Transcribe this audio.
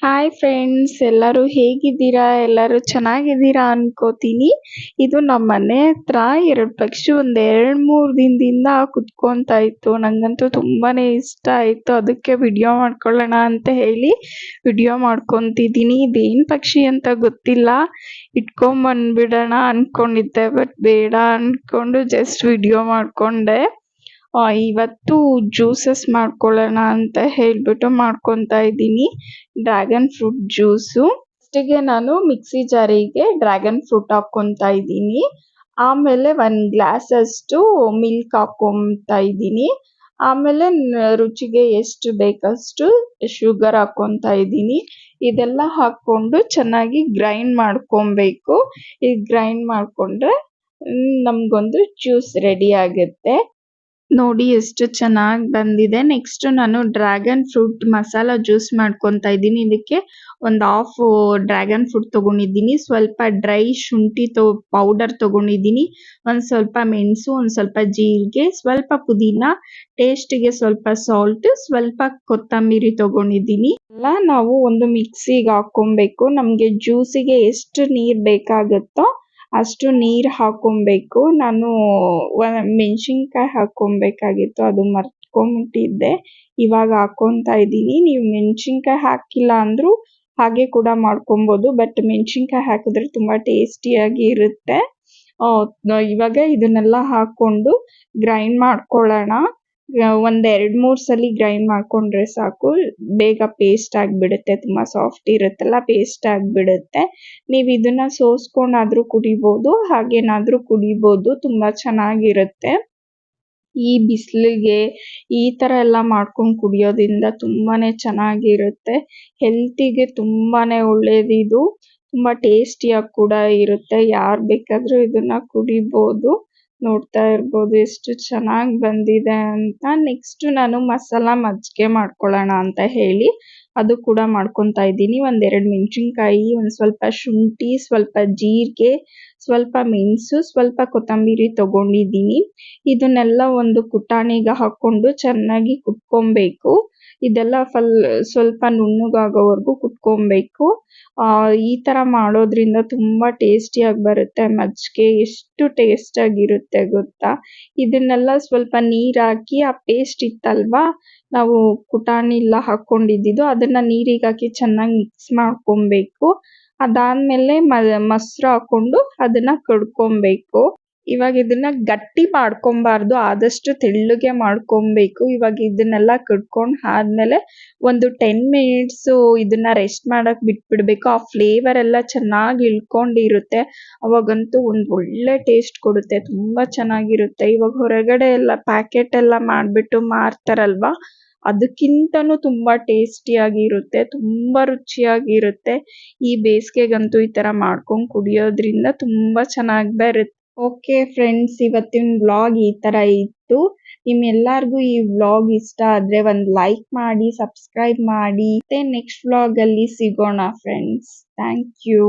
Hi friends, ಎಲ್ಲರೂ ಹೇಗಿದ್ದೀರಾ? ಎಲ್ಲರೂ ಚೆನ್ನಾಗಿದ್ದೀರಾ ಅನ್ಕೋತೀನಿ. ಇದು ನಮ್ಮ ಮನೆ ಹತ್ರ 2 ಪಕ್ಷಿ ಒಂದು 2-3 ದಿನದಿಂದ ಕುತ್ಕೊಂತಾ ಇತ್ತು. ನಂಗಂತೂ ತುಂಬಾನೇ ಇಷ್ಟ ಆಯಿತು. ಅದಕ್ಕೆ ವಿಡಿಯೋ ಮಾಡ್ಕೊಳ್ಳೋಣ ಅಂತ ಹೇಳಿ ವಿಡಿಯೋ ಮಾಡ್ಕೊತಿದ್ದೀನಿ. ಇದೇನು ಪಕ್ಷಿ ಅಂತ ಗೊತ್ತಿಲ್ಲ, ಇಟ್ಕೊಂಬಂದ್ಬಿಡೋಣ ಅನ್ಕೊಂಡಿದ್ದೆ, ಬಟ್ ಬೇಡ ಅನ್ಕೊಂಡು ಜಸ್ಟ್ ವಿಡಿಯೋ ಮಾಡ್ಕೊಂಡೆ. ಇವತ್ತು ಜ್ಯೂಸಸ್ ಮಾಡ್ಕೊಳ್ಳೋಣ ಅಂತ ಹೇಳ್ಬಿಟ್ಟು ಮಾಡ್ಕೊತಾ ಇದ್ದೀನಿ. Dragon fruit juice. ಫಸ್ಟಿಗೆ ನಾನು ಮಿಕ್ಸಿ ಜಾರಿಗೆ ಡ್ರ್ಯಾಗನ್ ಫ್ರೂಟ್ ಹಾಕ್ಕೊತಾ ಇದ್ದೀನಿ. ಆಮೇಲೆ 1 ಗ್ಲಾಸ್ ಅಷ್ಟು ಮಿಲ್ಕ್ ಹಾಕ್ಕೊತಾ ಇದ್ದೀನಿ. ಆಮೇಲೆ ರುಚಿಗೆ ಎಷ್ಟು ಬೇಕಷ್ಟು ಶುಗರ್ ಹಾಕ್ಕೊತಾ ಇದ್ದೀನಿ. ಇದೆಲ್ಲ ಹಾಕ್ಕೊಂಡು ಚೆನ್ನಾಗಿ ಗ್ರೈಂಡ್ ಮಾಡ್ಕೊಬೇಕು. ಈ ಗ್ರೈಂಡ್ ಮಾಡಿಕೊಂಡ್ರೆ ನಮಗೊಂದು ಜ್ಯೂಸ್ ರೆಡಿ ಆಗುತ್ತೆ. ನೋಡಿ ಎಷ್ಟು ಚೆನ್ನಾಗಿ ಬಂದಿದೆ. ನೆಕ್ಸ್ಟ್ ನಾನು ಡ್ರ್ಯಾಗನ್ ಫ್ರೂಟ್ ಮಸಾಲಾ ಜ್ಯೂಸ್ ಮಾಡ್ಕೊತಾ ಇದ್ದೀನಿ. ಇದಕ್ಕೆ ಒಂದು ಹಾಫ್ ಡ್ರ್ಯಾಗನ್ ಫ್ರೂಟ್ ತಗೊಂಡಿದ್ದೀನಿ, ಸ್ವಲ್ಪ ಡ್ರೈ ಶುಂಠಿ ಪೌಡರ್ ತಗೊಂಡಿದ್ದೀನಿ, ಒಂದು ಸ್ವಲ್ಪ ಮೆಣಸು, ಒಂದು ಸ್ವಲ್ಪ ಜೀರಿಗೆ, ಸ್ವಲ್ಪ ಪುದೀನ, ಟೇಸ್ಟಿಗೆ ಸ್ವಲ್ಪ ಸಾಲ್ಟ್, ಸ್ವಲ್ಪ ಕೊತ್ತಂಬರಿ ತಗೊಂಡಿದ್ದೀನಿ. ಎಲ್ಲ ನಾವು ಒಂದು ಮಿಕ್ಸಿಗೆ ಹಾಕೊಬೇಕು. ನಮಗೆ ಜ್ಯೂಸಿಗೆ ಎಷ್ಟು ನೀರು ಬೇಕಾಗುತ್ತೋ ಅಷ್ಟು ನೀರು ಹಾಕೊಬೇಕು. ನಾನು ಮೆಣಸಿನ್ಕಾಯಿ ಹಾಕೊಬೇಕಾಗಿತ್ತು, ಅದು ಮರ್ತ್ಕೊಂಡ್ಬಿಟ್ಟಿದ್ದೆ. ಇವಾಗ ಹಾಕೊತಾ ಇದ್ದೀನಿ. ನೀವು ಮೆಣಸಿನ್ಕಾಯಿ ಹಾಕಿಲ್ಲ ಅಂದರೂ ಹಾಗೆ ಕೂಡ ಮಾಡ್ಕೊಬೋದು, ಬಟ್ ಮೆಣಸಿನ್ಕಾಯಿ ಹಾಕಿದ್ರೆ ತುಂಬ ಟೇಸ್ಟಿಯಾಗಿ ಇರುತ್ತೆ. ಇವಾಗ ಇದನ್ನೆಲ್ಲ ಹಾಕ್ಕೊಂಡು ಗ್ರೈಂಡ್ ಮಾಡ್ಕೊಳ್ಳೋಣ. ಒಂದು 2-3 ಸಲ ಗ್ರೈಂಡ್ ಮಾಡಿಕೊಂಡ್ರೆ ಸಾಕು, ಬೇಗ ಪೇಸ್ಟ್ ಆಗಿಬಿಡುತ್ತೆ. ತುಂಬ ಸಾಫ್ಟ್ ಇರುತ್ತಲ್ಲ, ಪೇಸ್ಟ್ ಆಗಿಬಿಡುತ್ತೆ. ನೀವು ಇದನ್ನು ಸೋಸ್ಕೊಂಡಾದರೂ ಕುಡಿಬೋದು, ಹಾಗೇನಾದರೂ ಕುಡಿಬೋದು, ತುಂಬ ಚೆನ್ನಾಗಿರುತ್ತೆ. ಈ ಬಿಸಿಲಿಗೆ ಈ ಥರ ಎಲ್ಲ ಮಾಡ್ಕೊಂಡು ಕುಡಿಯೋದ್ರಿಂದ ತುಂಬಾ ಚೆನ್ನಾಗಿರುತ್ತೆ. ಹೆಲ್ತಿಗೆ ತುಂಬಾ ಒಳ್ಳೆಯದಿದು. ತುಂಬ ಟೇಸ್ಟಿಯಾಗಿ ಕೂಡ ಇರುತ್ತೆ. ಯಾರು ಬೇಕಾದರೂ ಇದನ್ನು ಕುಡಿಬೋದು. ನೋಡ್ತಾ ಇರ್ಬೋದು ಎಷ್ಟು ಚೆನ್ನಾಗಿ ಬಂದಿದೆ ಅಂತ. ನೆಕ್ಸ್ಟ್ ನಾನು ಮಸಾಲ ಮಜ್ಜಿಗೆ ಮಾಡ್ಕೊಳ್ಳೋಣ ಅಂತ ಹೇಳಿ ಅದು ಕೂಡ ಮಾಡ್ಕೊತಾ ಇದ್ದೀನಿ. 1-2 ಮೆಣಸಿನ್ಕಾಯಿ, ಒಂದು ಸ್ವಲ್ಪ ಶುಂಠಿ, ಸ್ವಲ್ಪ ಜೀರಿಗೆ, ಸ್ವಲ್ಪ ಮೆಣಸು, ಸ್ವಲ್ಪ ಕೊತ್ತಂಬರಿ ತಗೊಂಡಿದ್ದೀನಿ. ಇದನ್ನೆಲ್ಲ ಒಂದು ಕುಟಾಣಿಗೆ ಹಾಕ್ಕೊಂಡು ಚೆನ್ನಾಗಿ ಕುಟ್ಕೊಬೇಕು. ಇದೆಲ್ಲ ಸ್ವಲ್ಪ ನುಣ್ಣಗಾಗೋವರೆಗೂ ಕುಟ್ಕೊಬೇಕು. ಈ ಥರ ಮಾಡೋದ್ರಿಂದ ತುಂಬ ಟೇಸ್ಟಿಯಾಗಿ ಬರುತ್ತೆ ಮಜ್ಜಿಗೆ. ಎಷ್ಟು ಟೇಸ್ಟಾಗಿರುತ್ತೆ ಗೊತ್ತಾ? ಇದನ್ನೆಲ್ಲ ಸ್ವಲ್ಪ ನೀರು ಹಾಕಿ, ಆ ಪೇಸ್ಟ್ ಇತ್ತಲ್ವಾ ನಾವು ಕುಟಾಣಿಲ್ಲ ಹಾಕ್ಕೊಂಡಿದ್ದು, ಅದನ್ನು ನೀರಿಗೆ ಹಾಕಿ ಚೆನ್ನಾಗಿ ಮಿಕ್ಸ್ ಮಾಡ್ಕೊಬೇಕು. ಅದಾದಮೇಲೆ ಮೊಸರು ಹಾಕ್ಕೊಂಡು ಅದನ್ನು ಕಡ್ಕೊಬೇಕು. ಇವಾಗ ಇದನ್ನು ಗಟ್ಟಿ ಮಾಡ್ಕೊಬಾರ್ದು, ಆದಷ್ಟು ತೆಳ್ಳಗೆ ಮಾಡ್ಕೊಬೇಕು. ಇವಾಗ ಇದನ್ನೆಲ್ಲ ಕಡ್ಕೊಂಡು ಆದಮೇಲೆ ಒಂದು 10 ಮಿನಿಟ್ಸು ಇದನ್ನು ರೆಸ್ಟ್ ಮಾಡೋಕ್ಕೆ ಬಿಟ್ಬಿಡಬೇಕು. ಆ ಫ್ಲೇವರ್ ಎಲ್ಲ ಚೆನ್ನಾಗಿ ಇಳ್ಕೊಂಡಿರುತ್ತೆ. ಅವಾಗಂತೂ ಒಂದು ಒಳ್ಳೆ ಟೇಸ್ಟ್ ಕೊಡುತ್ತೆ, ತುಂಬ ಚೆನ್ನಾಗಿರುತ್ತೆ. ಇವಾಗ ಹೊರಗಡೆ ಎಲ್ಲ ಪ್ಯಾಕೆಟ್ ಎಲ್ಲ ಮಾಡಿಬಿಟ್ಟು ಮಾರ್ತಾರಲ್ವ, ಅದಕ್ಕಿಂತನೂ ತುಂಬ ಟೇಸ್ಟಿಯಾಗಿರುತ್ತೆ, ತುಂಬ ರುಚಿಯಾಗಿರುತ್ತೆ. ಈ ಬೇಸಿಗೆಗಂತೂ ಈ ಥರ ಮಾಡ್ಕೊಂಡು ಕುಡಿಯೋದ್ರಿಂದ ತುಂಬ ಚೆನ್ನಾಗಿ ಬರುತ್ತೆ. ಓಕೆ ಫ್ರೆಂಡ್ಸ್, ಇವತ್ತಿನ ವ್ಲಾಗ್ ಈ ಥರ ಇತ್ತು. ನಿಮ್ಮೆಲ್ಲರಿಗೂ ಈ ವ್ಲಾಗ್ ಇಷ್ಟ ಆದರೆ ಒಂದು ಲೈಕ್ ಮಾಡಿ, ಸಬ್ಸ್ಕ್ರೈಬ್ ಮಾಡಿ. ಮತ್ತೆ ನೆಕ್ಸ್ಟ್ ವ್ಲಾಗಲ್ಲಿ ಸಿಗೋಣ ಫ್ರೆಂಡ್ಸ್. Thank you.